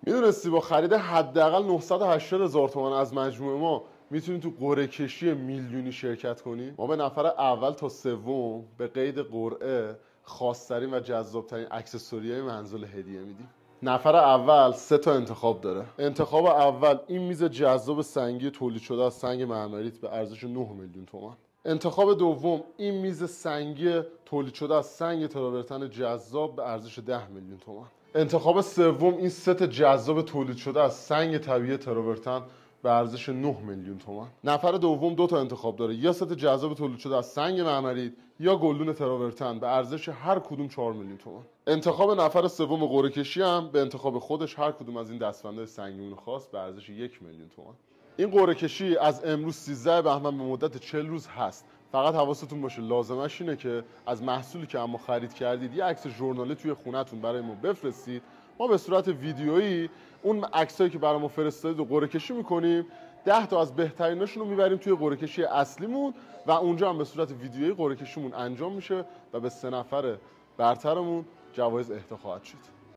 میدونستی با خرید حداقل 980,000 تومان از مجموعه ما میتونی تو قرعه کشی میلیونی شرکت کنی؟ ما به نفر اول تا سوم به قید قرعه خاص‌ترین و جذاب‌ترین اکسسوری‌های منزل هدیه میدیم. نفر اول 3 تا انتخاب داره. انتخاب اول این میز جذاب سنگی تولید شده از سنگ مرمریت به ارزش 9 میلیون تومان. انتخاب دوم این میز سنگی تولید شده از سنگ تراورتن جذاب به ارزش 10 میلیون تومان. انتخاب سوم این ست جذاب تولید شده از سنگ طبیعی تراورتن به ارزش 9 میلیون تومان. نفر دوم 2 تا انتخاب داره، یا ست جذاب تولید شده از سنگ مرمرید یا گلدون تراورتن به ارزش هر کدوم 4 میلیون تومان. انتخاب نفر سوم قرعه کشی هم به انتخاب خودش هر کدوم از این دستبندهای سنگین خاص به ارزش 1 میلیون تومان. این قرعه کشی از امروز 13 بهمن به مدت 40 روز هست. فقط حواستون باشه لازمش اینه که از محصولی که اما خرید کردید یه عکس ژورنالی توی خونتون برای ما بفرستید. ما به صورت ویدیویی اون عکسایی که برای ما فرستادید رو قرعه کشی می‌کنیم. 10 تا از بهتریناشون رو میبریم توی قرعه کشی اصلیمون و اونجا هم به صورت ویدیویی قرعه کشیمون انجام میشه و به 3 نفر برترمون جوایز اهدا خواهد شد.